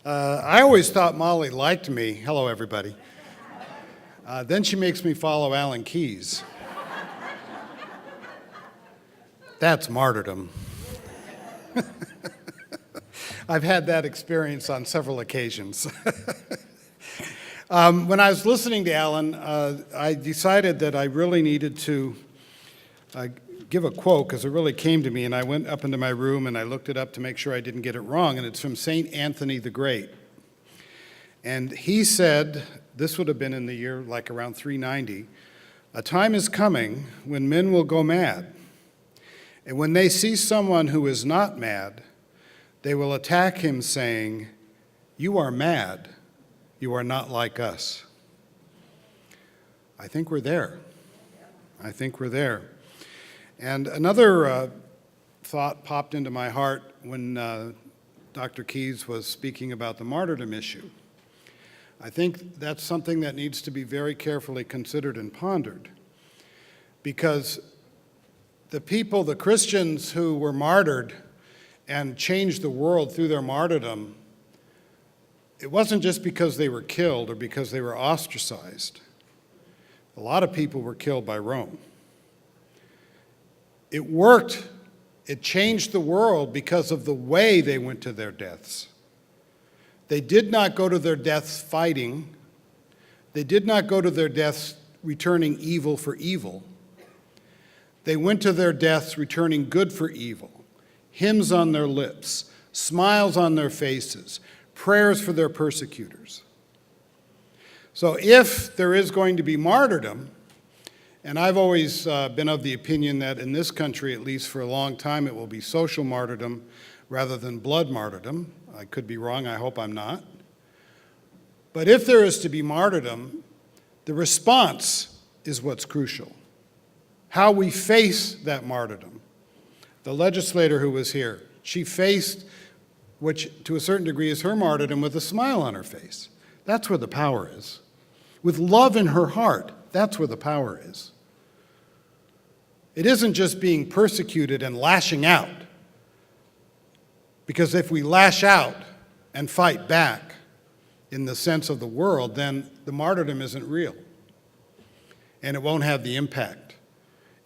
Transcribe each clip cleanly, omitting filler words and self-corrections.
I always thought Molly liked me. Hello, everybody. Then she makes me follow Alan Keyes. That's martyrdom. I've had that experience on several occasions. When I was listening to Alan, I decided that I really needed to give a quote because it really came to me, and I went up into my room and I looked it up to make sure I didn't get it wrong, and it's from St. Anthony the Great. And he said, this would have been in the year like around 390, "A time is coming when men will go mad, and when they see someone who is not mad, they will attack him saying, 'You are mad. You are not like us.'" I think we're there. I think we're there. And another thought popped into my heart when Dr. Keyes was speaking about the martyrdom issue. I think that's something that needs to be very carefully considered and pondered, because the people, the Christians who were martyred and changed the world through their martyrdom, it wasn't just because they were killed or because they were ostracized. A lot of people were killed by Rome. It worked. It changed the world because of the way they went to their deaths. They did not go to their deaths fighting. They did not go to their deaths returning evil for evil. They went to their deaths returning good for evil, hymns on their lips, smiles on their faces, prayers for their persecutors. So if there is going to be martyrdom, and I've always been of the opinion that in this country, at least for a long time, it will be social martyrdom rather than blood martyrdom. I could be wrong, I hope I'm not. But if there is to be martyrdom, the response is what's crucial. How we face that martyrdom. The legislator who was here, she faced, which to a certain degree is her martyrdom, with a smile on her face. That's where the power is. With love in her heart, that's where the power is. It isn't just being persecuted and lashing out. Because if we lash out and fight back in the sense of the world, then the martyrdom isn't real. And it won't have the impact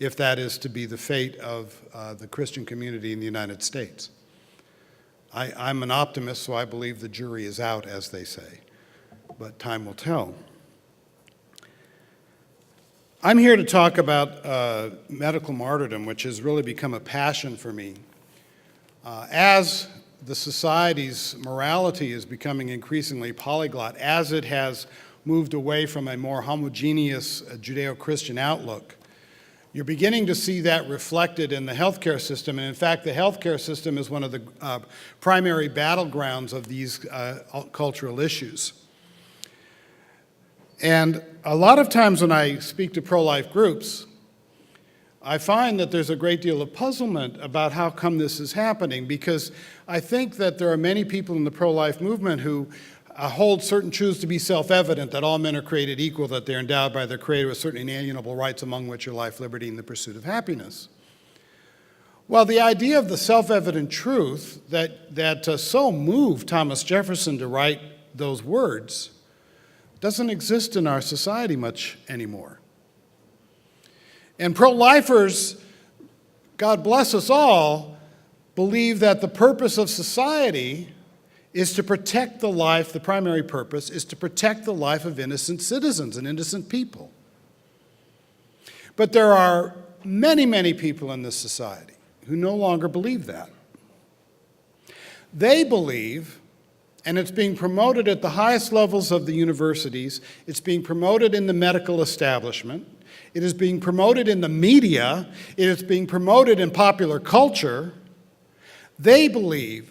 if that is to be the fate of the Christian community in the United States. I'm an optimist, so I believe the jury is out, as they say. But time will tell. I'm here to talk about medical martyrdom, which has really become a passion for me. As the society's morality is becoming increasingly polyglot, as it has moved away from a more homogeneous Judeo-Christian outlook, you're beginning to see that reflected in the healthcare system. And in fact, the healthcare system is one of the primary battlegrounds of these cultural issues. And a lot of times when I speak to pro-life groups, I find that there's a great deal of puzzlement about how come this is happening, because I think that there are many people in the pro-life movement who hold certain truths to be self-evident, that all men are created equal, that they're endowed by their Creator with certain inalienable rights, among which are life, liberty, and the pursuit of happiness. Well, the idea of the self-evident truth that so moved Thomas Jefferson to write those words doesn't exist in our society much anymore. And pro-lifers, God bless us all, believe that the purpose of society is to protect the life, the primary purpose is to protect the life of innocent citizens and innocent people. But there are many, many people in this society who no longer believe that. They believe, and it's being promoted at the highest levels of the universities, it's being promoted in the medical establishment, it is being promoted in the media, it is being promoted in popular culture. They believe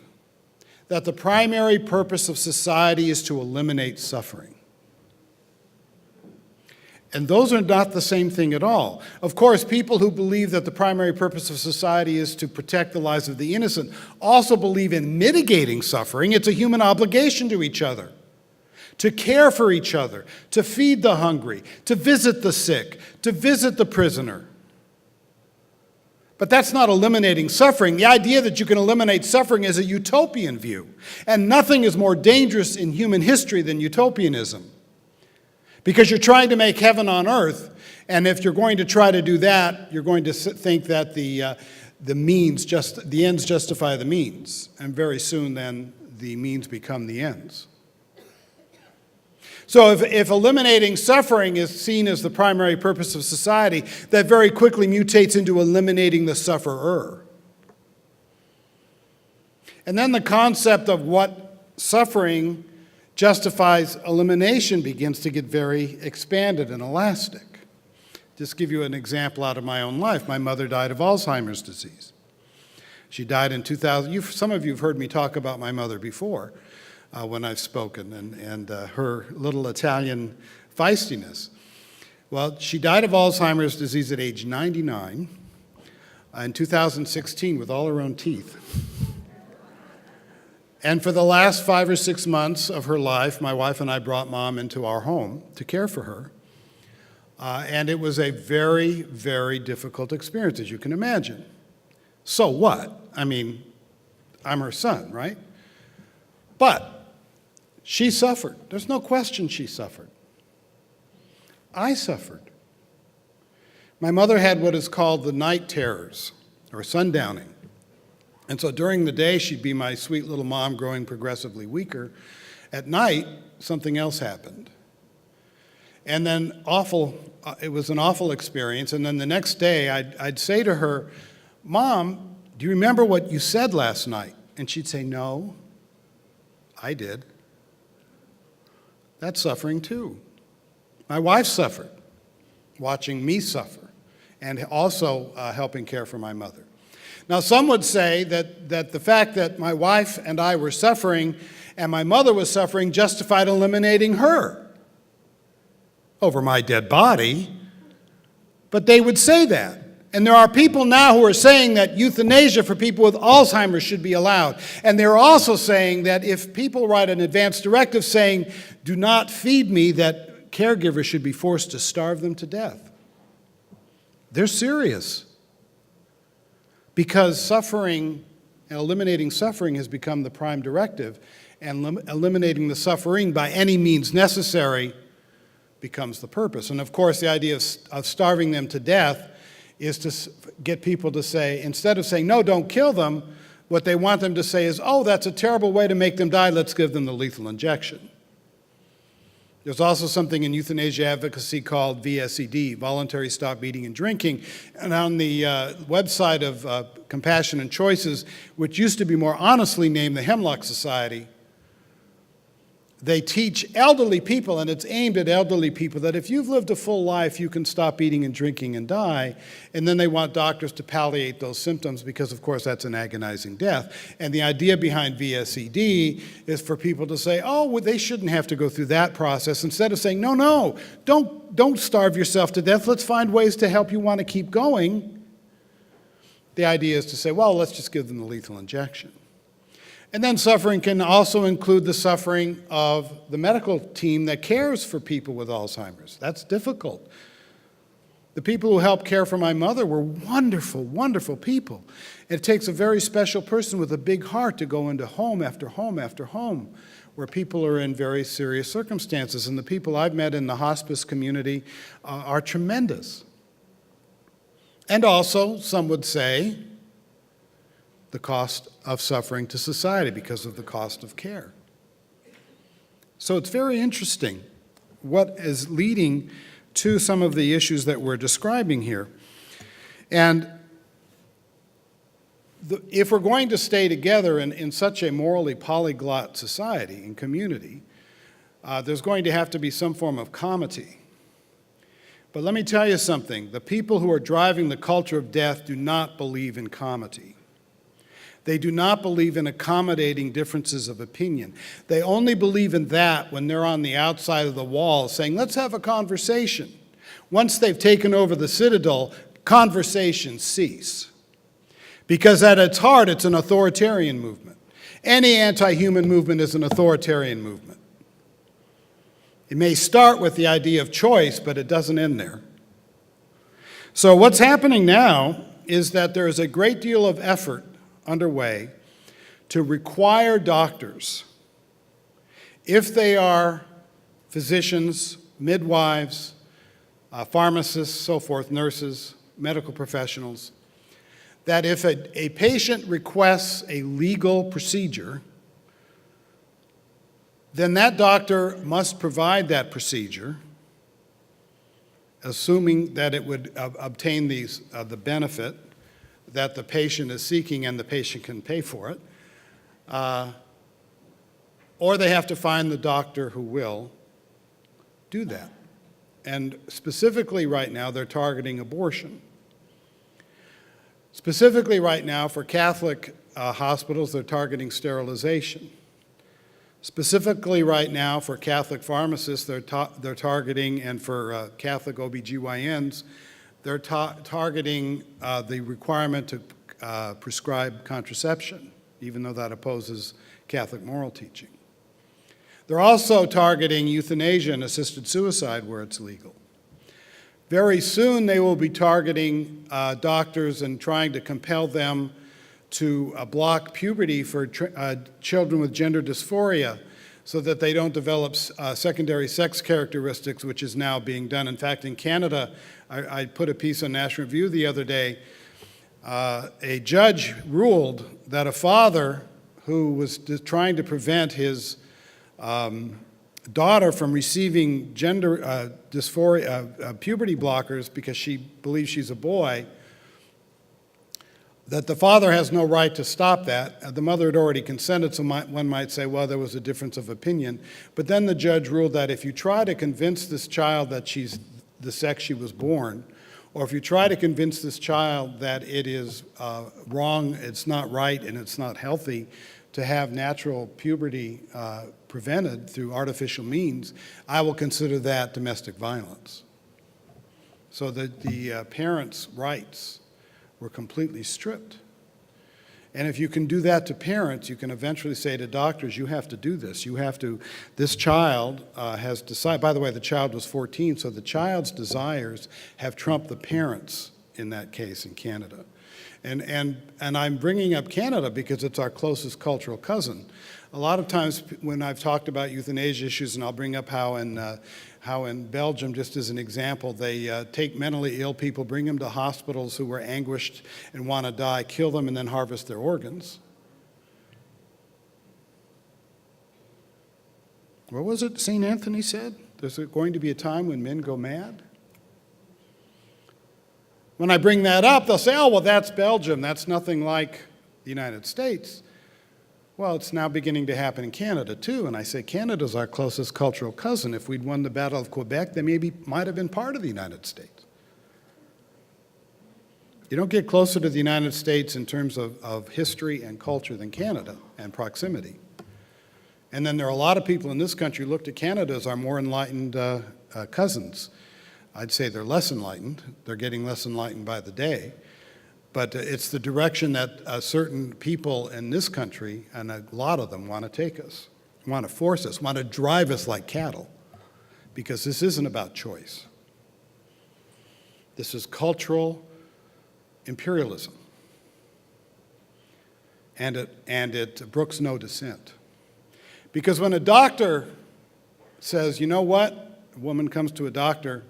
that the primary purpose of society is to eliminate suffering. And those are not the same thing at all. Of course, people who believe that the primary purpose of society is to protect the lives of the innocent also believe in mitigating suffering. It's a human obligation to each other, to care for each other, to feed the hungry, to visit the sick, to visit the prisoner. But that's not eliminating suffering. The idea that you can eliminate suffering is a utopian view. And nothing is more dangerous in human history than utopianism. Because you're trying to make heaven on earth, and if you're going to try to do that, you're going to think that the ends justify the means. And very soon then the means become the ends. So if eliminating suffering is seen as the primary purpose of society, that very quickly mutates into eliminating the sufferer. And then the concept of what suffering justifies elimination begins to get very expanded and elastic. Just give you an example out of my own life. My mother died of Alzheimer's disease. She died in 2000. Some of you have heard me talk about my mother before. When I've spoken, and her little Italian feistiness. Well, she died of Alzheimer's disease at age 99 in 2016 with all her own teeth. And for the last 5 or 6 months of her life, my wife and I brought Mom into our home to care for her. And it was a very, very difficult experience, as you can imagine. So what? I mean, I'm her son, right? But she suffered. There's no question she suffered. I suffered. My mother had what is called the night terrors, or sundowning. And so during the day, she'd be my sweet little mom growing progressively weaker. At night, something else happened. And then it was an awful experience. And then the next day, I'd say to her, Mom, do you remember what you said last night? And she'd say, no, I did. That's suffering too. My wife suffered, watching me suffer, and also helping care for my mother. Now, some would say that the fact that my wife and I were suffering and my mother was suffering justified eliminating her over my dead body, but they would say that. And there are people now who are saying that euthanasia for people with Alzheimer's should be allowed. And they're also saying that if people write an advance directive saying, do not feed me, that caregivers should be forced to starve them to death. They're serious. Because suffering, eliminating suffering has become the prime directive, and eliminating the suffering by any means necessary becomes the purpose. And of course, the idea of starving them to death is to get people to say, instead of saying, no, don't kill them, what they want them to say is, oh, that's a terrible way to make them die, let's give them the lethal injection. There's also something in euthanasia advocacy called VSED, Voluntary Stop Eating and Drinking. And on the website of Compassion and Choices, which used to be more honestly named the Hemlock Society, they teach elderly people, and it's aimed at elderly people, that if you've lived a full life, you can stop eating and drinking and die. And then they want doctors to palliate those symptoms because, of course, that's an agonizing death. And the idea behind VSED is for people to say, oh, well, they shouldn't have to go through that process. Instead of saying, no, don't starve yourself to death. Let's find ways to help you want to keep going. The idea is to say, well, let's just give them the lethal injection. And then suffering can also include the suffering of the medical team that cares for people with Alzheimer's. That's difficult. The people who helped care for my mother were wonderful, wonderful people. It takes a very special person with a big heart to go into home after home after home where people are in very serious circumstances. And the people I've met in the hospice community are tremendous. And also, some would say, the cost of suffering to society because of the cost of care. So it's very interesting what is leading to some of the issues that we're describing here. And if we're going to stay together in such a morally polyglot society and community, there's going to have to be some form of comity. But let me tell you something. The people who are driving the culture of death do not believe in comity. They do not believe in accommodating differences of opinion. They only believe in that when they're on the outside of the wall saying, let's have a conversation. Once they've taken over the citadel, conversations cease. Because at its heart, it's an authoritarian movement. Any anti-human movement is an authoritarian movement. It may start with the idea of choice, but it doesn't end there. So what's happening now is that there is a great deal of effort underway to require doctors, if they are physicians, midwives, pharmacists, so forth, nurses, medical professionals, that if a patient requests a legal procedure, then that doctor must provide that procedure, assuming that it would obtain the benefit that the patient is seeking and the patient can pay for it, or they have to find the doctor who will do that. And specifically right now, they're targeting abortion. Specifically right now, for Catholic hospitals, they're targeting sterilization. Specifically right now, for Catholic pharmacists, they're targeting, and for Catholic OBGYNs, they're targeting the requirement to prescribe contraception, even though that opposes Catholic moral teaching. They're also targeting euthanasia and assisted suicide where it's legal. Very soon they will be targeting doctors and trying to compel them to block puberty for children with gender dysphoria so that they don't develop secondary sex characteristics, which is now being done. In fact, in Canada, I put a piece on National Review the other day, a judge ruled that a father who was trying to prevent his daughter from receiving gender dysphoria, puberty blockers because she believes she's a boy, that the father has no right to stop that. The mother had already consented, so one might say, well, there was a difference of opinion. But then the judge ruled that if you try to convince this child that she's the sex she was born, or if you try to convince this child that it is wrong, it's not right, and it's not healthy to have natural puberty prevented through artificial means, I will consider that domestic violence. So that the parents' rights were completely stripped. And if you can do that to parents, you can eventually say to doctors, you have to do this. You have to, this child has decided, by the way, the child was 14, so the child's desires have trumped the parents in that case in Canada. And I'm bringing up Canada because it's our closest cultural cousin. A lot of times when I've talked about euthanasia issues, and I'll bring up how in Belgium, just as an example, they take mentally ill people, bring them to hospitals who are anguished and want to die, kill them, and then harvest their organs. What was it St. Anthony said? There's going to be a time when men go mad? When I bring that up, they'll say, oh, well, that's Belgium. That's nothing like the United States. Well, it's now beginning to happen in Canada, too. And I say, Canada's our closest cultural cousin. If we'd won the Battle of Quebec, they might have been part of the United States. You don't get closer to the United States in terms of history and culture than Canada and proximity. And then there are a lot of people in this country who looked at Canada as our more enlightened cousins. I'd say they're less enlightened. They're getting less enlightened by the day. But it's the direction that certain people in this country, and a lot of them, want to take us, want to force us, want to drive us like cattle, because this isn't about choice. This is cultural imperialism, and it brooks no dissent. Because when a doctor says, you know what, a woman comes to a doctor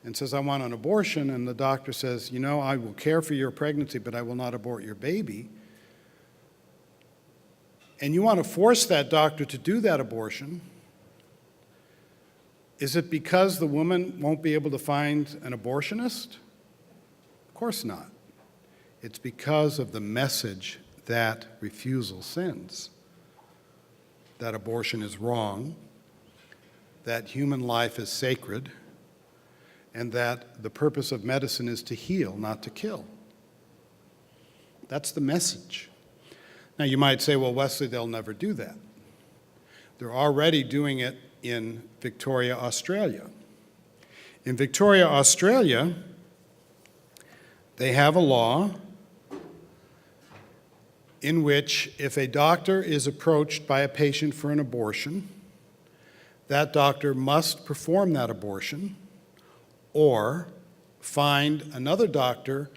and says, I want an abortion, and the doctor says, you know, I will care for your pregnancy, but I will not abort your baby, and you want to force that doctor to do that abortion, is it because the woman won't be able to find an abortionist? Of course not. It's because of the message that refusal sends, that abortion is wrong, that human life is sacred, and that the purpose of medicine is to heal, not to kill. That's the message. Now you might say, well, Wesley, they'll never do that. They're already doing it in Victoria, Australia. In Victoria, Australia, they have a law in which if a doctor is approached by a patient for an abortion, that doctor must perform that abortion or find another doctor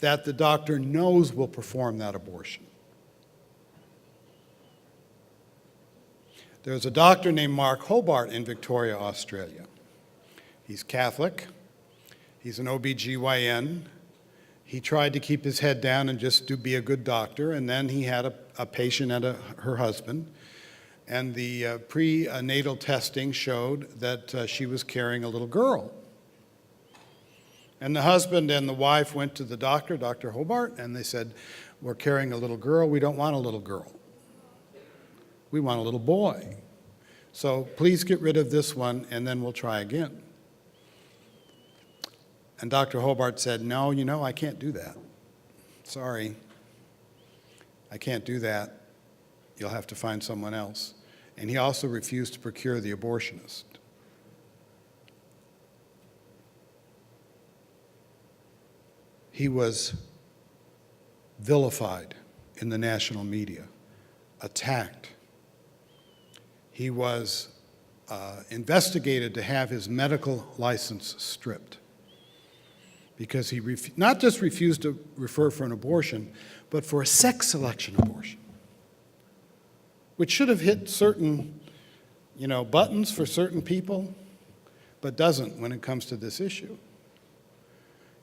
that the doctor knows will perform that abortion. There's a doctor named Mark Hobart in Victoria, Australia. He's Catholic. He's an OBGYN. He tried to keep his head down and just be a good doctor, and then he had a patient and her husband, and the prenatal testing showed that she was carrying a little girl. And the husband and the wife went to the doctor, Dr. Hobart, and they said, "We're carrying a little girl. We don't want a little girl. We want a little boy. So please get rid of this one, and then we'll try again." And Dr. Hobart said, "No, I can't do that. Sorry. I can't do that. You'll have to find someone else." And he also refused to procure the abortionist. He was vilified in the national media, attacked. He was investigated to have his medical license stripped because he not just refused to refer for an abortion, but for a sex selection abortion, which should have hit certain, buttons for certain people, but doesn't when it comes to this issue.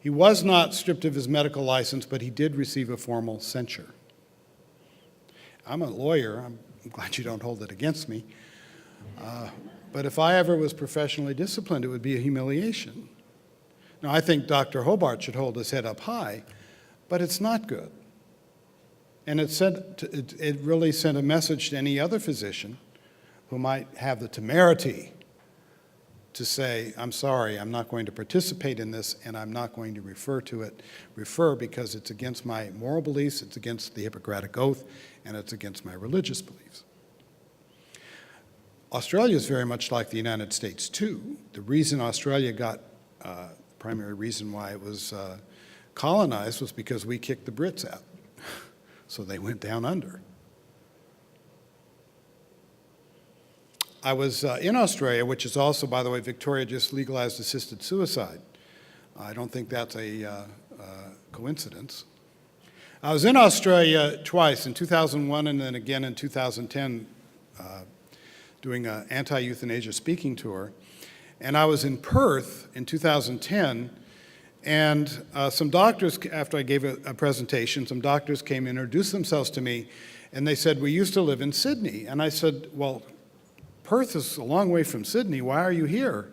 He was not stripped of his medical license, but he did receive a formal censure. I'm a lawyer. I'm glad you don't hold it against me. But if I ever was professionally disciplined, it would be a humiliation. Now, I think Dr. Hobart should hold his head up high, but it's not good. And it really sent a message to any other physician who might have the temerity to say, "I'm sorry, I'm not going to participate in this, and I'm not going to refer because it's against my moral beliefs, it's against the Hippocratic Oath, and it's against my religious beliefs." Australia is very much like the United States, too. The reason Australia got, primary reason why it was colonized was because we kicked the Brits out. So they went down under. I was in Australia, which is also, by the way, Victoria just legalized assisted suicide. I don't think that's a coincidence. I was in Australia twice, in 2001 and then again in 2010, doing an anti-euthanasia speaking tour. And I was in Perth in 2010, and some doctors, after I gave a presentation, some doctors came and introduced themselves to me, and they said, "We used to live in Sydney." And I said, "Well, Perth is a long way from Sydney. Why are you here?"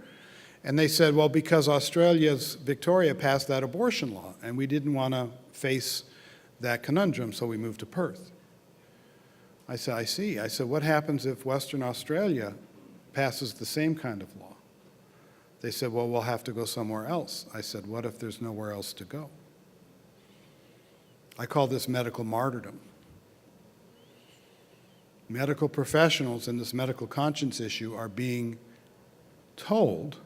And they said, "Well, because Australia's Victoria passed that abortion law, and we didn't want to face that conundrum, so we moved to Perth." I said, "I see." I said, "What happens if Western Australia passes the same kind of law?" They said, "Well, we'll have to go somewhere else." I said, "What if there's nowhere else to go?" I call this medical martyrdom. Medical professionals in this medical conscience issue are being told,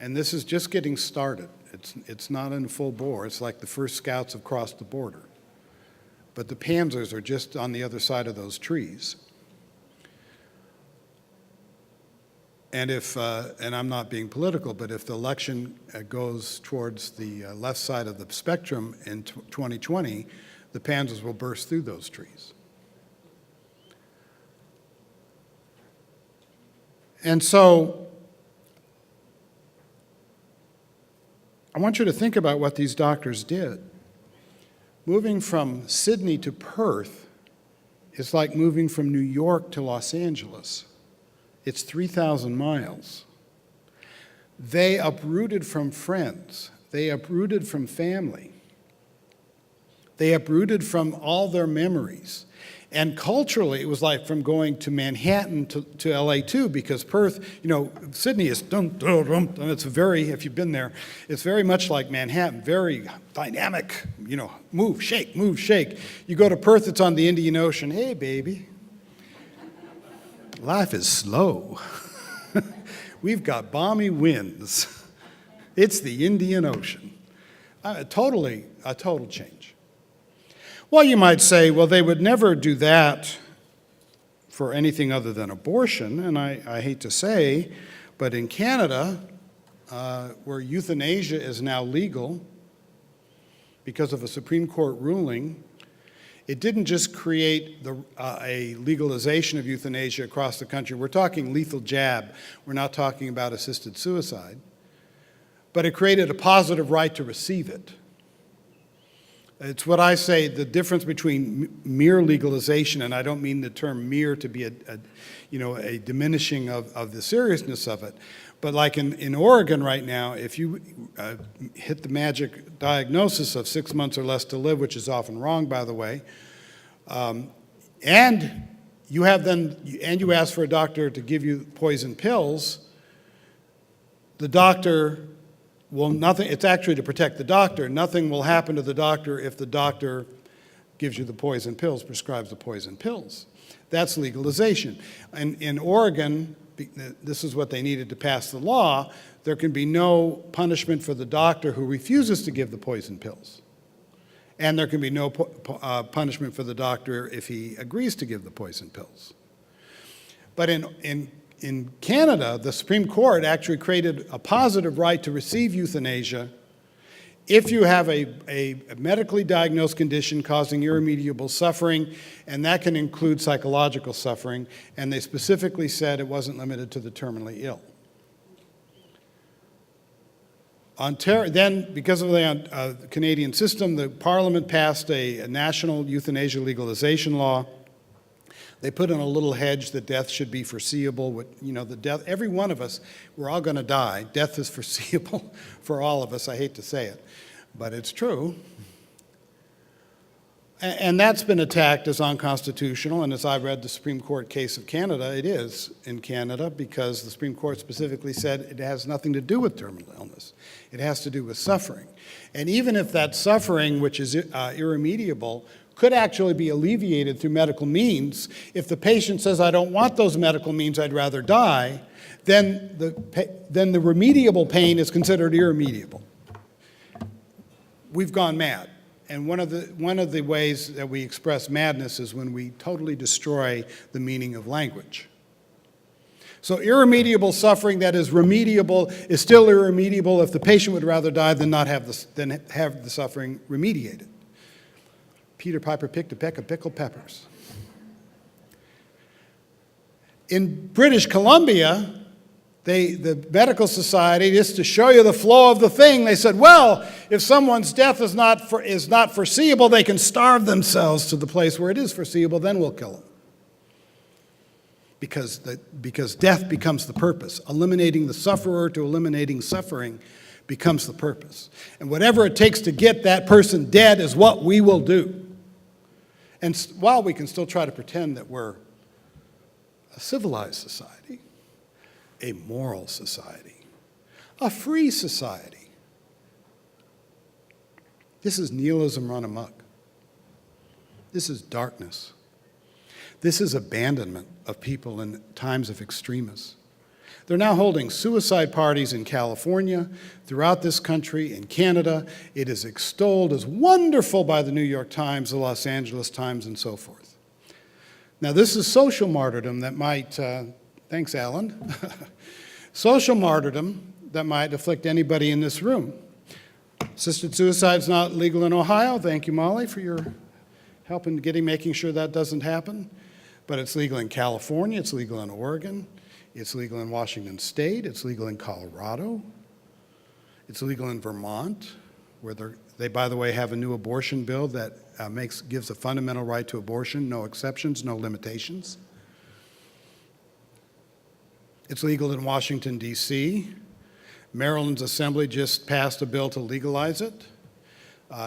and this is just getting started. It's not in full bore. It's like the first scouts have crossed the border. But the panzers are just on the other side of those trees. And and I'm not being political, but if the election goes towards the left side of the spectrum in 2020, the panzers will burst through those trees. And so I want you to think about what these doctors did. Moving from Sydney to Perth is like moving from New York to Los Angeles. It's 3,000 miles. They uprooted from friends. They uprooted from family. They uprooted from all their memories. And culturally, it was like from going to Manhattan to LA too, because Perth, Sydney is and it's very, if you've been there, it's very much like Manhattan, very dynamic, move, shake, move, shake. You go to Perth, it's on the Indian Ocean. Hey, baby. Life is slow. We've got balmy winds. It's the Indian Ocean. A total change. Well, you might say, well, they would never do that for anything other than abortion, and I hate to say, but in Canada, where euthanasia is now legal, because of a Supreme Court ruling. It didn't just create a legalization of euthanasia across the country. We're talking lethal jab. We're not talking about assisted suicide. But it created a positive right to receive it. It's what I say, the difference between mere legalization, and I don't mean the term mere to be a diminishing of the seriousness of it, but like in Oregon right now, if you hit the magic diagnosis of 6 months or less to live, which is often wrong, by the way, and you ask for a doctor to give you poison pills, the doctor it's actually to protect the doctor. Nothing will happen to the doctor if the doctor gives you the poison pills, prescribes the poison pills. That's legalization. And in Oregon, this is what they needed to pass the law, there can be no punishment for the doctor who refuses to give the poison pills. And there can be no punishment for the doctor if he agrees to give the poison pills. But in Canada, the Supreme Court actually created a positive right to receive euthanasia if you have a medically diagnosed condition causing irremediable suffering, and that can include psychological suffering, and they specifically said it wasn't limited to the terminally ill. Then, because of the Canadian system, the Parliament passed a national euthanasia legalization law. They put in a little hedge that death should be foreseeable. Every one of us, we're all going to die. Death is foreseeable for all of us. I hate to say it, but it's true. And that's been attacked as unconstitutional, and as I read the Supreme Court case of Canada, it is in Canada because the Supreme Court specifically said it has nothing to do with terminal illness. It has to do with suffering. And even if that suffering, which is irremediable, could actually be alleviated through medical means, if the patient says, I don't want those medical means, I'd rather die, then the remediable pain is considered irremediable. We've gone mad. And one of the ways that we express madness is when we totally destroy the meaning of language. So irremediable suffering that is remediable is still irremediable if the patient would rather die than not have the suffering remediated. Peter Piper picked a peck of pickled peppers. In British Columbia, the medical society, just to show you the flow of the thing, they said, well, if someone's death is not foreseeable, they can starve themselves to the place where it is foreseeable, then we'll kill them. Because death becomes the purpose. Eliminating the sufferer to eliminating suffering becomes the purpose. And whatever it takes to get that person dead is what we will do. And while we can still try to pretend that we're a civilized society, a moral society, a free society, this is nihilism run amok. This is darkness. This is abandonment of people in times of extremis. They're now holding suicide parties in California, throughout this country, in Canada. It is extolled as wonderful by the New York Times, the Los Angeles Times, and so forth. Now, this is social martyrdom that might, thanks, Alan, social martyrdom that might afflict anybody in this room. Assisted suicide is not legal in Ohio. Thank you, Molly, for your help in making sure that doesn't happen. But it's legal in California, it's legal in Oregon, it's legal in Washington State, it's legal in Colorado, it's legal in Vermont, where they, by the way, have a new abortion bill that gives a fundamental right to abortion, no exceptions, no limitations. It's legal in Washington, D.C. Maryland's Assembly just passed a bill to legalize it.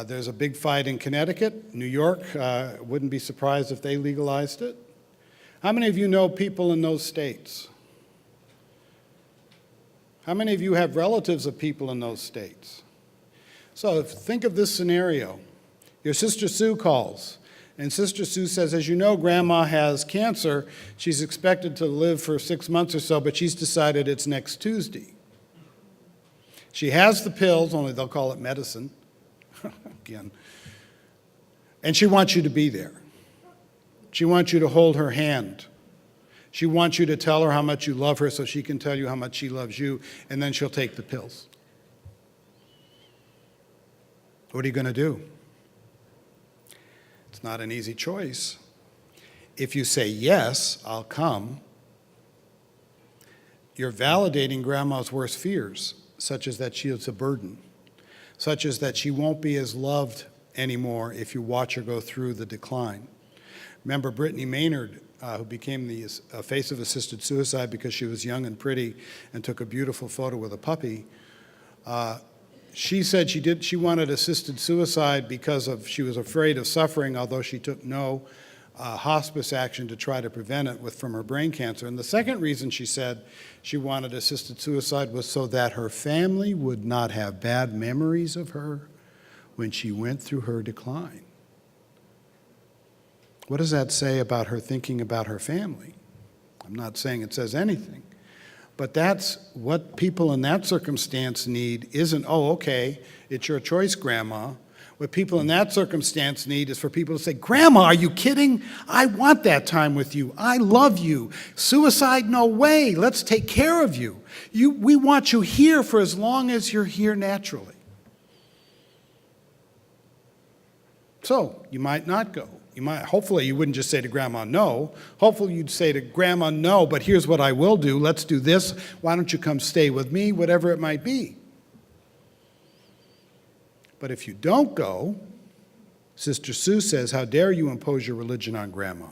There's a big fight in Connecticut. New York, wouldn't be surprised if they legalized it. How many of you know people in those states? How many of you have relatives of people in those states? So think of this scenario. Your Sister Sue calls, and Sister Sue says, as you know, Grandma has cancer. She's expected to live for 6 months or so, but she's decided it's next Tuesday. She has the pills, only they'll call it medicine, again, and she wants you to be there. She wants you to hold her hand. She wants you to tell her how much you love her so she can tell you how much she loves you, and then she'll take the pills. What are you going to do? It's not an easy choice. If you say, yes, I'll come, you're validating grandma's worst fears, such as that she is a burden, such as that she won't be as loved anymore if you watch her go through the decline. Remember Brittany Maynard, who became the face of assisted suicide because she was young and pretty and took a beautiful photo with a puppy. She said she wanted assisted suicide because she was afraid of suffering, although she took no hospice action to try to prevent it from her brain cancer. And the second reason she said she wanted assisted suicide was so that her family would not have bad memories of her when she went through her decline. What does that say about her thinking about her family? I'm not saying it says anything, but that's what people in that circumstance need isn't, oh, okay, it's your choice, Grandma. What people in that circumstance need is for people to say, Grandma, are you kidding? I want that time with you. I love you. Suicide, no way. Let's take care of you. We want you here for as long as you're here naturally. So you might not go. Hopefully you wouldn't just say to Grandma, no. Hopefully you'd say to Grandma, no, but here's what I will do. Let's do this. Why don't you come stay with me? Whatever it might be. But if you don't go, Sister Sue says, how dare you impose your religion on Grandma?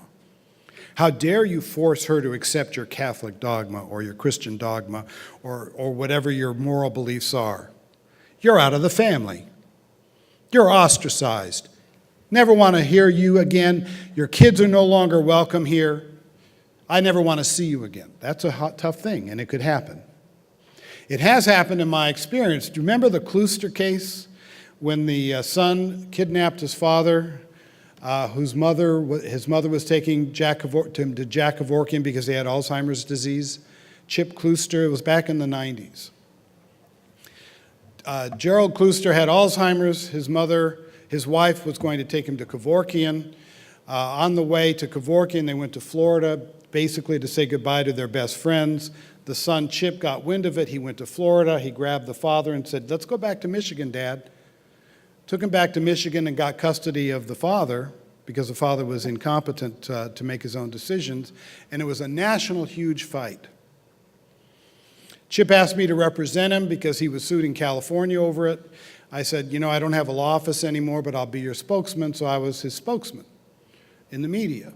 How dare you force her to accept your Catholic dogma or your Christian dogma or whatever your moral beliefs are? You're out of the family. You're ostracized. Never want to hear you again. Your kids are no longer welcome here. I never want to see you again. That's a tough thing, and it could happen. It has happened in my experience. Do you remember the Klooster case? When the son kidnapped his father, his mother was taking Jack to Jack Kevorkian because he had Alzheimer's disease. Chip Klooster, it was back in the 90s. Gerald Klooster had Alzheimer's. His wife was going to take him to Kevorkian. On the way to Kevorkian, they went to Florida, basically to say goodbye to their best friends. The son, Chip, got wind of it. He went to Florida. He grabbed the father and said, let's go back to Michigan, Dad. Took him back to Michigan and got custody of the father because the father was incompetent to make his own decisions, and it was a national huge fight. Chip asked me to represent him because he was sued in California over it. I said, I don't have a law office anymore, but I'll be your spokesman, so I was his spokesman in the media.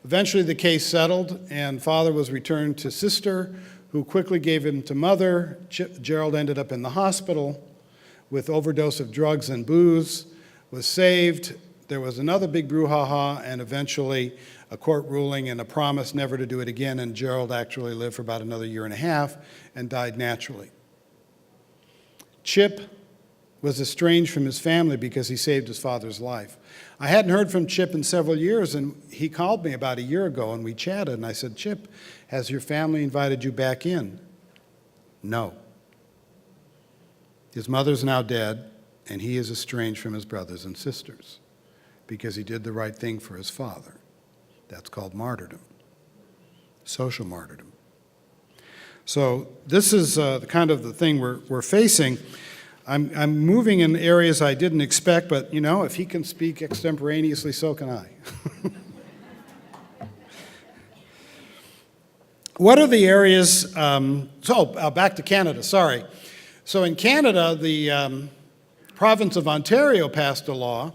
Eventually the case settled, and father was returned to sister, who quickly gave him to mother. Gerald ended up in the hospital with overdose of drugs and booze, was saved. There was another big brouhaha, and eventually a court ruling and a promise never to do it again, and Gerald actually lived for about another year and a half and died naturally. Chip was estranged from his family because he saved his father's life. I hadn't heard from Chip in several years, and he called me about a year ago, and we chatted, and I said, Chip, has your family invited you back in? No. His mother's now dead, and he is estranged from his brothers and sisters because he did the right thing for his father. That's called martyrdom, social martyrdom. So this is kind of the thing we're facing. I'm moving in areas I didn't expect, but if he can speak extemporaneously, so can I. What are the areas, back to Canada, sorry. So in Canada, the province of Ontario passed a law,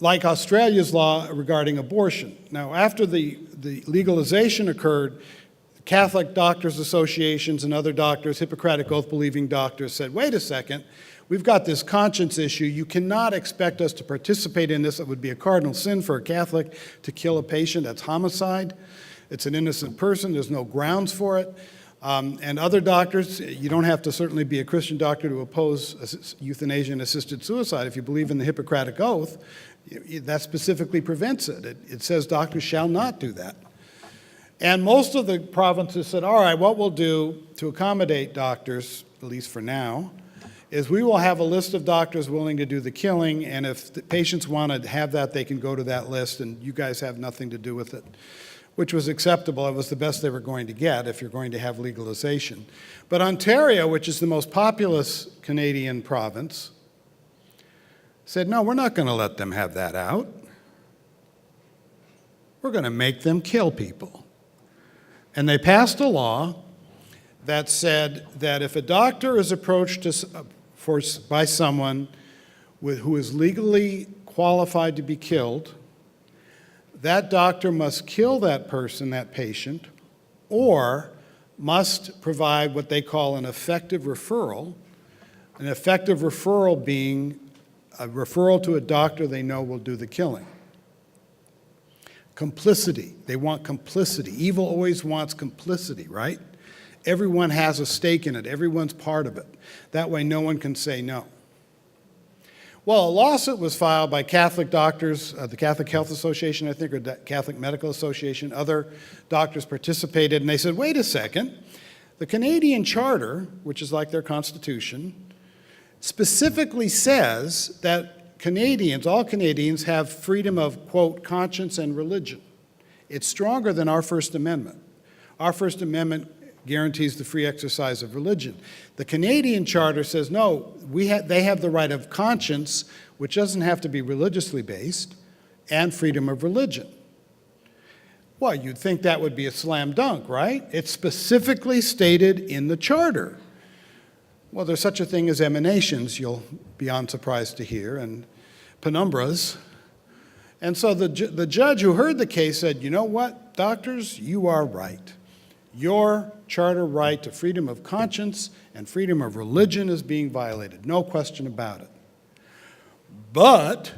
like Australia's law regarding abortion. Now, after the legalization occurred, Catholic doctors' associations and other doctors, Hippocratic oath-believing doctors, said, wait a second, we've got this conscience issue. You cannot expect us to participate in this. It would be a cardinal sin for a Catholic to kill a patient. That's homicide. It's an innocent person. There's no grounds for it. And other doctors, you don't have to certainly be a Christian doctor to oppose euthanasia and assisted suicide. If you believe in the Hippocratic Oath, that specifically prevents it. It says doctors shall not do that. And most of the provinces said, all right, what we'll do to accommodate doctors, at least for now, is we will have a list of doctors willing to do the killing, and if the patients want to have that, they can go to that list, and you guys have nothing to do with it. which was acceptable. It was the best they were going to get if you're going to have legalization. But Ontario, which is the most populous Canadian province, said, no, we're not going to let them have that out. We're going to make them kill people. And they passed a law that said that if a doctor is approached by someone who is legally qualified to be killed, that doctor must kill that person, that patient, or must provide what they call an effective referral being a referral to a doctor they know will do the killing. Complicity. They want complicity. Evil always wants complicity, right? Everyone has a stake in it. Everyone's part of it. That way no one can say no. Well, a lawsuit was filed by Catholic doctors, the Catholic Health Association, I think, or the Catholic Medical Association. Other doctors participated, and they said, wait a second. The Canadian Charter, which is like their constitution, specifically says that Canadians, all Canadians, have freedom of, quote, conscience and religion. It's stronger than our First Amendment. Our First Amendment guarantees the free exercise of religion. The Canadian Charter says, no, they have the right of conscience, which doesn't have to be religiously based, and freedom of religion. Well, you'd think that would be a slam dunk, right? It's specifically stated in the Charter. Well, there's such a thing as emanations, you'll be unsurprised to hear, and penumbras. And so the judge who heard the case said, you know what, doctors, you are right. Your charter right to freedom of conscience and freedom of religion is being violated, no question about it. But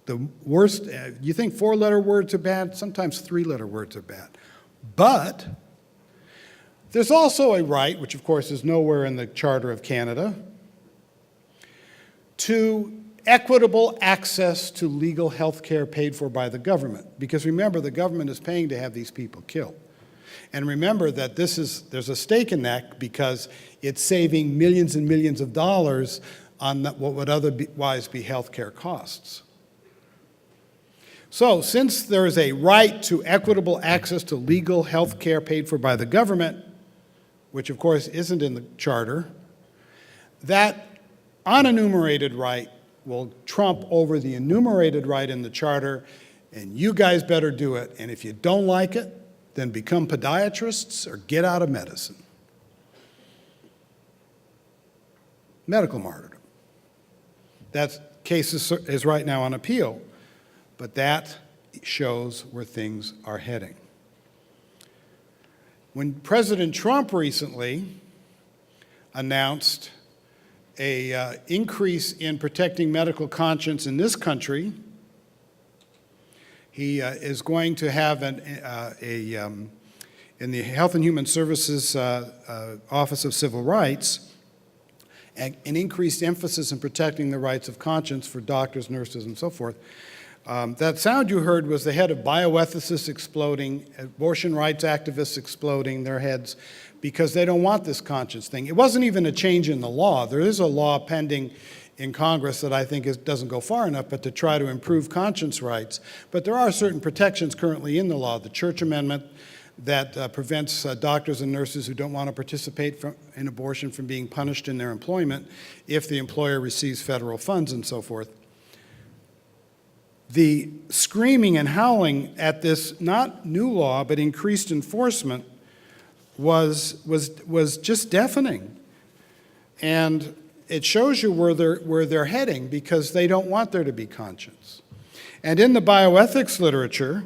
the worst, you think four-letter words are bad? Sometimes three-letter words are bad. But there's also a right, which of course is nowhere in the Charter of Canada, to equitable access to legal health care paid for by the government. Because remember, the government is paying to have these people killed. And remember that there's a stake in that because it's saving millions and millions of dollars on what would otherwise be health care costs. So since there is a right to equitable access to legal health care paid for by the government, which of course isn't in the Charter, that unenumerated right will trump over the enumerated right in the Charter, and you guys better do it. And if you don't like it, then become podiatrists or get out of medicine. Medical martyrdom. That case is right now on appeal, but that shows where things are heading. When President Trump recently announced an increase in protecting medical conscience in this country, he is going to have in the Health and Human Services Office of Civil Rights, an increased emphasis in protecting the rights of conscience for doctors, nurses, and so forth. That sound you heard was the head of bioethicists exploding, abortion rights activists exploding their heads because they don't want this conscience thing. It wasn't even a change in the law. There is a law pending in Congress that I think doesn't go far enough, but to try to improve conscience rights. But there are certain protections currently in the law. The Church Amendment that prevents doctors and nurses who don't want to participate in abortion from being punished in their employment if the employer receives federal funds and so forth. The screaming and howling at this, not new law, but increased enforcement was just deafening. And it shows you where they're heading because they don't want there to be conscience. And in the bioethics literature,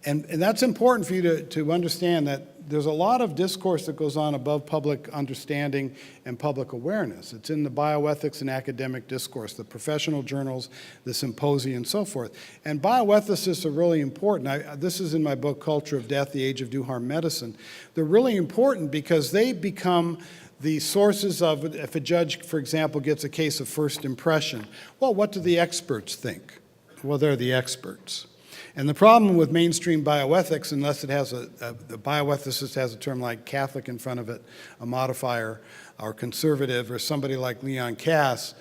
and that's important for you to understand that there's a lot of discourse that goes on above public understanding and public awareness. It's in the bioethics and academic discourse, the professional journals, the symposia, and so forth. And bioethicists are really important. This is in my book, Culture of Death, The Age of Do-Harm Medicine. They're really important because they become the sources of, if a judge, for example, gets a case of first impression, well, what do the experts think? Well, they're the experts. And the problem with mainstream bioethics, unless it has the bioethicist has a term like Catholic in front of it, a modifier, or conservative, or somebody like Leon Cass,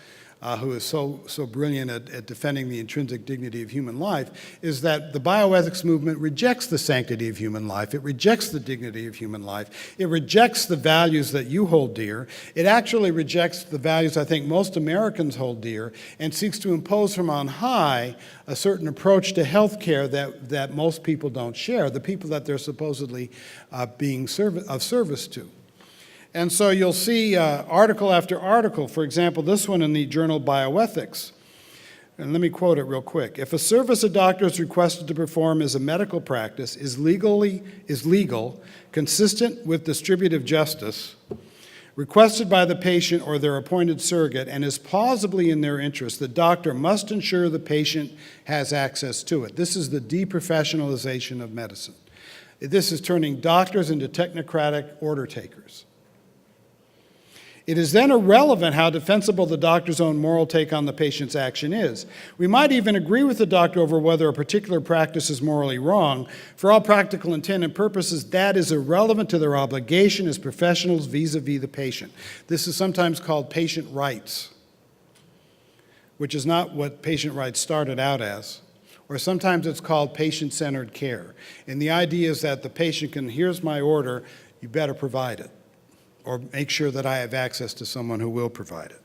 who is so brilliant at defending the intrinsic dignity of human life, is that the bioethics movement rejects the sanctity of human life. It rejects the dignity of human life. It rejects the values that you hold dear. It actually rejects the values I think most Americans hold dear and seeks to impose from on high a certain approach to health care that most people don't share, the people that they're supposedly being of service to. And so you'll see article after article, for example, this one in the journal Bioethics. And let me quote it real quick. If a service a doctor is requested to perform as a medical practice is legal, consistent with distributive justice, requested by the patient or their appointed surrogate, and is plausibly in their interest, the doctor must ensure the patient has access to it. This is the deprofessionalization of medicine. This is turning doctors into technocratic order takers. It is then irrelevant how defensible the doctor's own moral take on the patient's action is. We might even agree with the doctor over whether a particular practice is morally wrong. For all practical intent and purposes, that is irrelevant to their obligation as professionals vis-a-vis the patient. This is sometimes called patient rights, which is not what patient rights started out as. Or sometimes it's called patient-centered care. And the idea is that the patient can, here's my order, you better provide it, or make sure that I have access to someone who will provide it.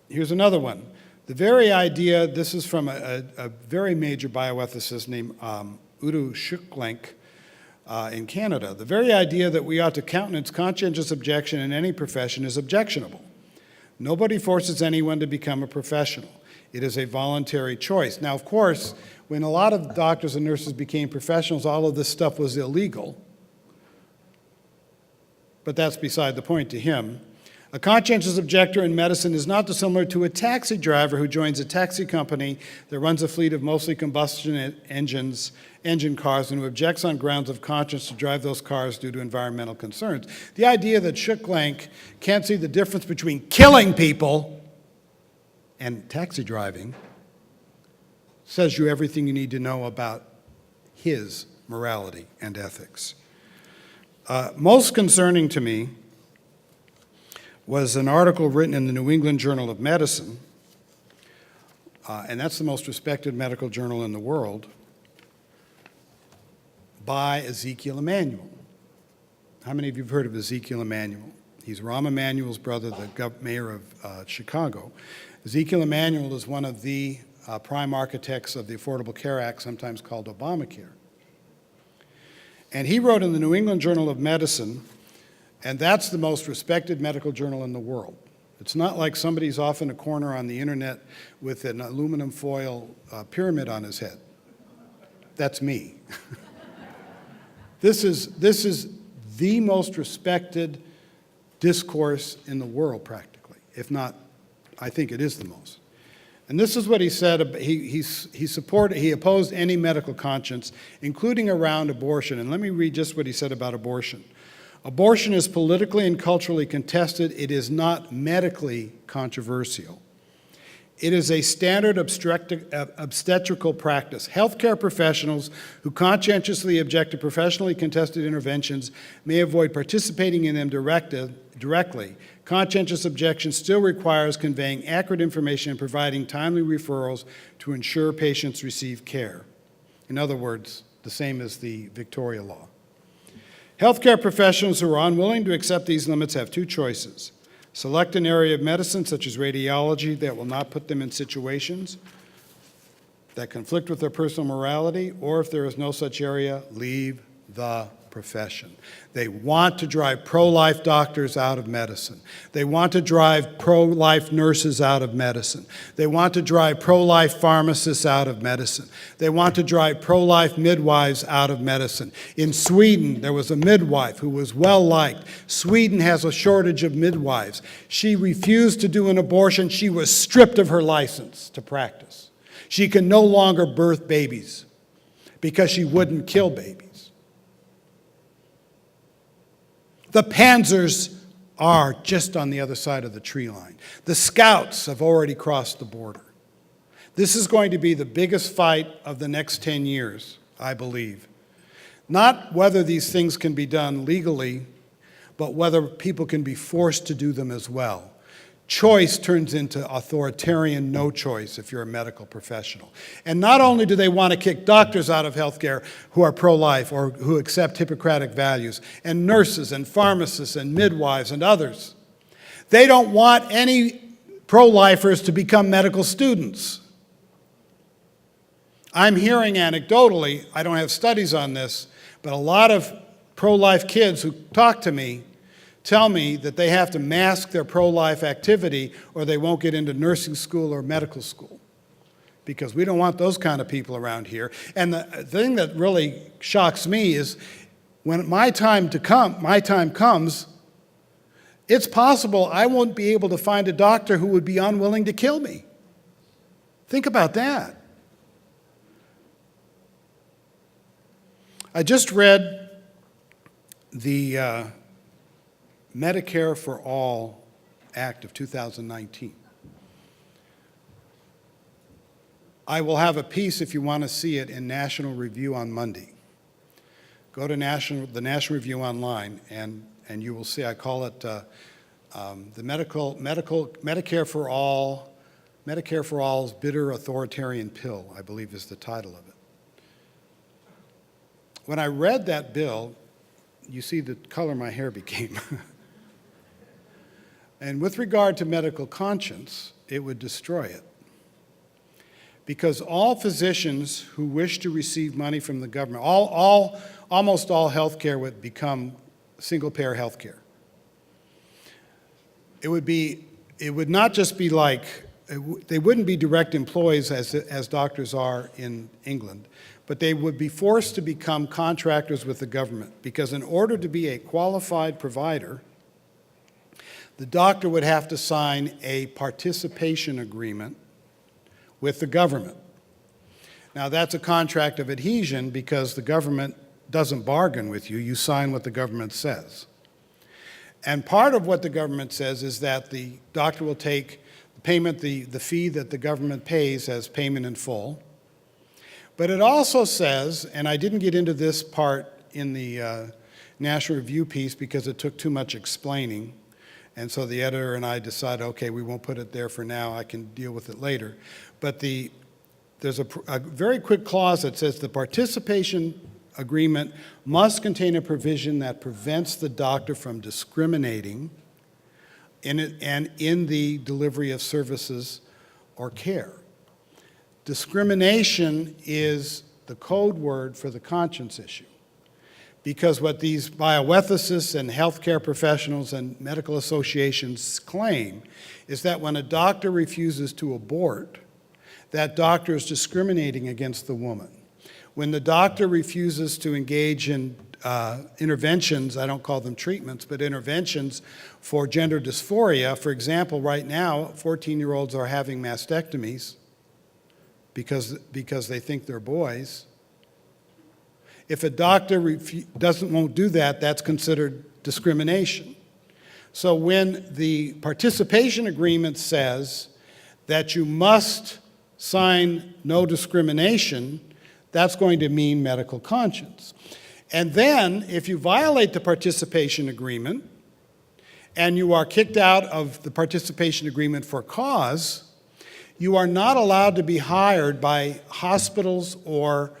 Here's another one. The very idea, this is from a very major bioethicist named Udo Schuklenk in Canada. The very idea that we ought to countenance conscientious objection in any profession is objectionable. Nobody forces anyone to become a professional. It is a voluntary choice. Now, of course, when a lot of doctors and nurses became professionals, all of this stuff was illegal. But that's beside the point to him. A conscientious objector in medicine is not dissimilar to a taxi driver who joins a taxi company that runs a fleet of mostly combustion engine cars and who objects on grounds of conscience to drive those cars due to environmental concerns. The idea that Schuklenk can't see the difference between killing people and taxi driving says you everything you need to know about his morality and ethics. Most concerning to me was an article written in the New England Journal of Medicine, and that's the most respected medical journal in the world, by Ezekiel Emanuel. How many of you have heard of Ezekiel Emanuel? He's Rahm Emanuel's brother, the mayor of Chicago. Ezekiel Emanuel is one of the prime architects of the Affordable Care Act, sometimes called Obamacare. And he wrote in the New England Journal of Medicine, and that's the most respected medical journal in the world. It's not like somebody's off in a corner on the internet with an aluminum foil pyramid on his head. That's me. This is the most respected discourse in the world, practically. If not, I think it is the most. And this is what he said. He opposed any medical conscience, including around abortion. And let me read just what he said about abortion. Abortion is politically and culturally contested. It is not medically controversial. It is a standard obstetrical practice. Healthcare professionals who conscientiously object to professionally contested interventions may avoid participating in them directly. Conscientious objection still requires conveying accurate information and providing timely referrals to ensure patients receive care. In other words, the same as the Victoria Law. Healthcare professionals who are unwilling to accept these limits have two choices. Select an area of medicine, such as radiology, that will not put them in situations that conflict with their personal morality, or if there is no such area, leave the profession. They want to drive pro-life doctors out of medicine. They want to drive pro-life nurses out of medicine. They want to drive pro-life pharmacists out of medicine. They want to drive pro-life midwives out of medicine. In Sweden, there was a midwife who was well-liked. Sweden has a shortage of midwives. She refused to do an abortion. She was stripped of her license to practice. She can no longer birth babies because she wouldn't kill babies. The Panzers are just on the other side of the tree line. The Scouts have already crossed the border. This is going to be the biggest fight of the next 10 years, I believe. Not whether these things can be done legally, but whether people can be forced to do them as well. choice turns into authoritarian no choice if you're a medical professional. And not only do they want to kick doctors out of healthcare who are pro-life or who accept Hippocratic values, and nurses and pharmacists and midwives and others, they don't want any pro-lifers to become medical students. I'm hearing anecdotally, I don't have studies on this, but a lot of pro-life kids who talk to me tell me that they have to mask their pro-life activity or they won't get into nursing school or medical school, because we don't want those kind of people around here. And the thing that really shocks me is when my time comes, it's possible I won't be able to find a doctor who would be unwilling to kill me. Think about that. I just read the Medicare for All Act of 2019. I will have a piece, if you want to see it, in National Review on Monday. Go to the National Review online, and you will see. I call it the Medicare for All's Bitter Authoritarian Pill, I believe is the title of it. When I read that bill, you see the color my hair became. And with regard to medical conscience, it would destroy it. Because all physicians who wish to receive money from the government, almost all health care would become single-payer health care. It would not just be like, they wouldn't be direct employees as doctors are in England, but they would be forced to become contractors with the government, because in order to be a qualified provider, the doctor would have to sign a participation agreement with the government. Now, that's a contract of adhesion because the government doesn't bargain with you. You sign what the government says. And part of what the government says is that the doctor will take the payment, the fee that the government pays as payment in full. But it also says, and I didn't get into this part in the National Review piece because it took too much explaining, and so the editor and I decided, okay, we won't put it there for now, I can deal with it later. But there's a very quick clause that says the participation agreement must contain a provision that prevents the doctor from discriminating in the delivery of services or care. Discrimination is the code word for the conscience issue, because what these bioethicists and healthcare professionals and medical associations claim is that when a doctor refuses to abort, that doctor is discriminating against the woman. When the doctor refuses to engage in interventions, I don't call them treatments, but interventions for gender dysphoria, for example, right now, 14-year-olds are having mastectomies because they think they're boys. If a doctor won't do that, that's considered discrimination. So when the participation agreement says that you must sign no discrimination, that's going to mean medical conscience. And then, if you violate the participation agreement and you are kicked out of the participation agreement for cause, you are not allowed to be hired by hospitals or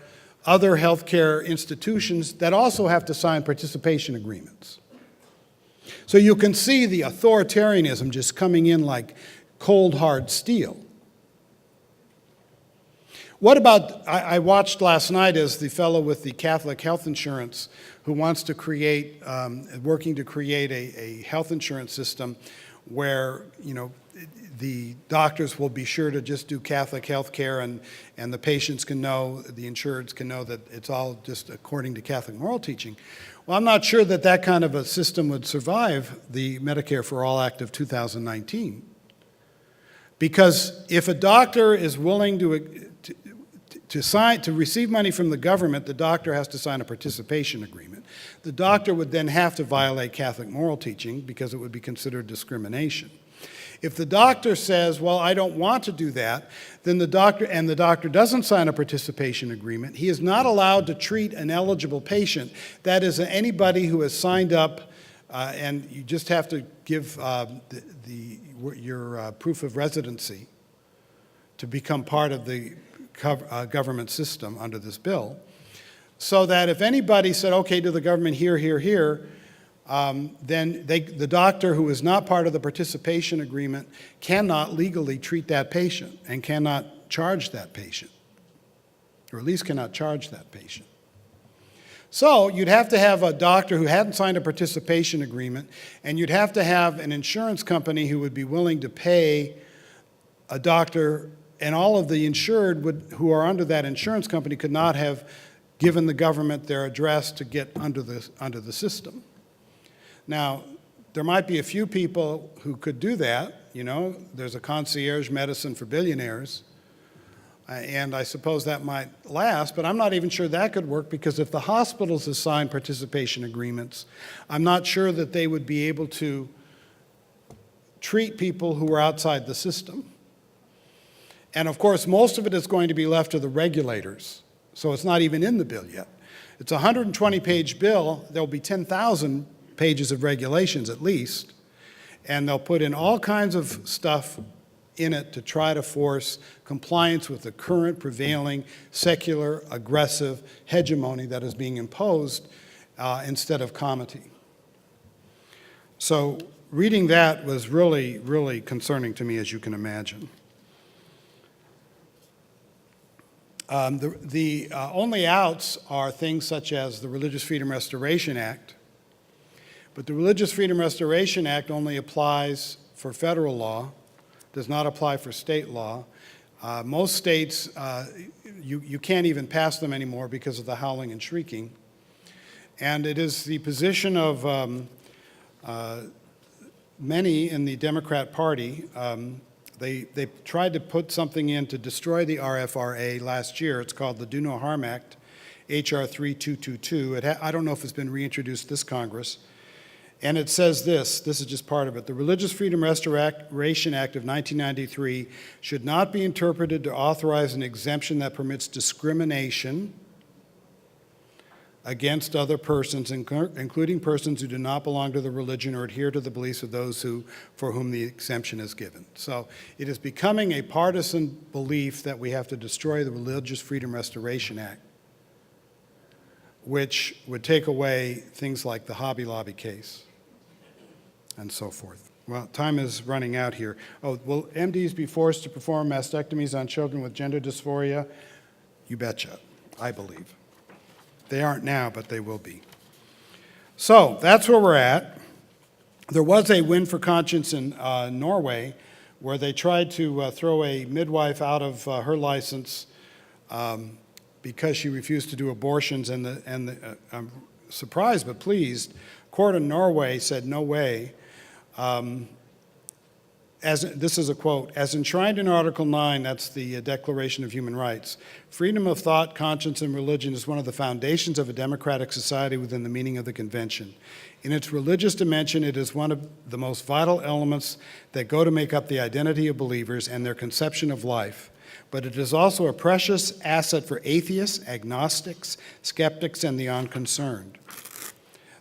other healthcare institutions that also have to sign participation agreements. So you can see the authoritarianism just coming in like cold, hard steel. What about, I watched last night as the fellow with the Catholic health insurance who wants to create, working to create a health insurance system where, the doctors will be sure to just do Catholic health care and the patients can know, the insureds can know that it's all just according to Catholic moral teaching. Well, I'm not sure that that kind of a system would survive the Medicare for All Act of 2019. Because if a doctor is willing to receive money from the government, the doctor has to sign a participation agreement. The doctor would then have to violate Catholic moral teaching because it would be considered discrimination. If the doctor says, well, I don't want to do that, then the doctor doesn't sign a participation agreement, he is not allowed to treat an eligible patient. That is, anybody who has signed up, and you just have to give proof of residency to become part of the government system under this bill, so that if anybody said, okay, to the government here, here, here, then the doctor who is not part of the participation agreement cannot legally treat that patient and cannot charge that patient, or at least cannot charge that patient. So you'd have to have a doctor who hadn't signed a participation agreement, and you'd have to have an insurance company who would be willing to pay a doctor, and all of the insured who are under that insurance company could not have given the government their address to get under the system. Now, there might be a few people who could do that. You know, there's a concierge medicine for billionaires, and I suppose that might last, but I'm not even sure that could work, because if the hospitals have signed participation agreements, I'm not sure that they would be able to treat people who are outside the system. And of course, most of it is going to be left to the regulators, so it's not even in the bill yet. It's a 120-page bill. There'll be 10,000 pages of regulations at least, and they'll put in all kinds of stuff in it to try to force compliance with the current prevailing secular, aggressive hegemony that is being imposed instead of comity. So reading that was really, really concerning to me, as you can imagine. The only outs are things such as the Religious Freedom Restoration Act, but the Religious Freedom Restoration Act only applies for federal law, does not apply for state law. Most states, you can't even pass them anymore because of the howling and shrieking. And it is the position of many in the Democrat Party. They tried to put something in to destroy the RFRA last year. It's called the Do No Harm Act, H.R. 3222. I don't know if it's been reintroduced this Congress. And it says this is just part of it. The Religious Freedom Restoration Act of 1993 should not be interpreted to authorize an exemption that permits discrimination against other persons, including persons who do not belong to the religion or adhere to the beliefs of those for whom the exemption is given. So it is becoming a partisan belief that we have to destroy the Religious Freedom Restoration Act, which would take away things like the Hobby Lobby case and so forth. Well, time is running out here. Oh, will MDs be forced to perform mastectomies on children with gender dysphoria? You betcha, I believe. They aren't now, but they will be. So that's where we're at. There was a win for conscience in Norway, where they tried to throw a midwife out of her license because she refused to do abortions, and I'm surprised but pleased, court in Norway said no way. This is a quote, as enshrined in Article 9, that's the Declaration of Human Rights, freedom of thought, conscience, and religion is one of the foundations of a democratic society within the meaning of the Convention. In its religious dimension, it is one of the most vital elements that go to make up the identity of believers and their conception of life. But it is also a precious asset for atheists, agnostics, skeptics, and the unconcerned.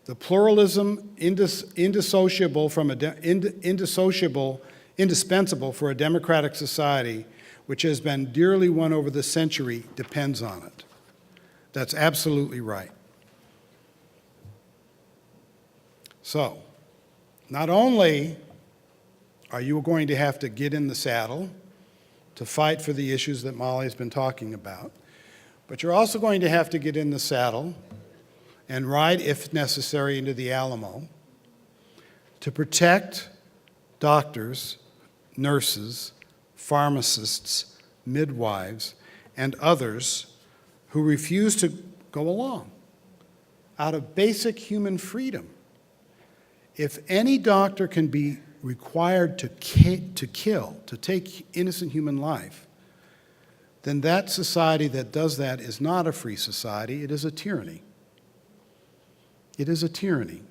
The pluralism indispensable for a democratic society, which has been dearly won over the century, depends on it. That's absolutely right. So, not only are you going to have to get in the saddle to fight for the issues that Molly's been talking about, but you're also going to have to get in the saddle and ride, if necessary, into the Alamo to protect doctors, nurses, pharmacists, midwives, and others who refuse to go along out of basic human freedom. If any doctor can be required to kill, to take innocent human life, then that society that does that is not a free society, it is a tyranny. It is a tyranny.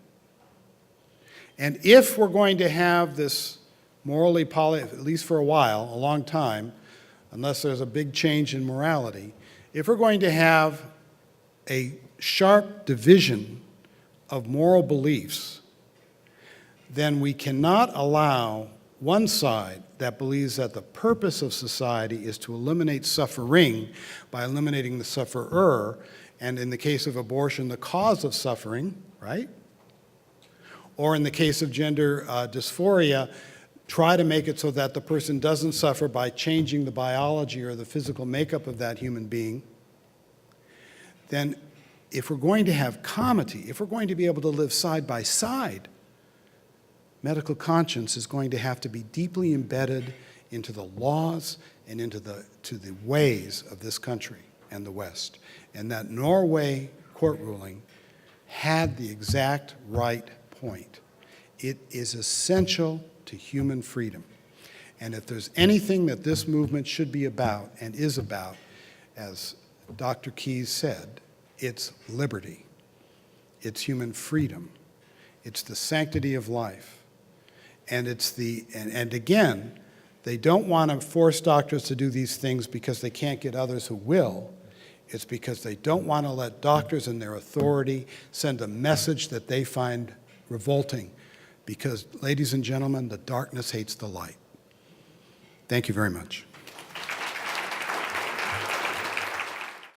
And if we're going to have this morally, at least for a while, a long time, unless there's a big change in morality, if we're going to have a sharp division of moral beliefs, then we cannot allow one side that believes that the purpose of society is to eliminate suffering by eliminating the sufferer, and in the case of abortion, the cause of suffering, right? Or in the case of gender dysphoria, try to make it so that the person doesn't suffer by changing the biology or the physical makeup of that human being, then if we're going to have comity, if we're going to be able to live side by side, medical conscience is going to have to be deeply embedded into the laws and into the ways of this country and the West. And that Norway court ruling had the exact right point. It is essential to human freedom. And if there's anything that this movement should be about and is about, as Dr. Keyes said, it's liberty, it's human freedom, it's the sanctity of life, and it's and again, they don't want to force doctors to do these things because they can't get others who will. It's because they don't want to let doctors and their authority send a message that they find revolting. Because, ladies and gentlemen, the darkness hates the light. Thank you very much.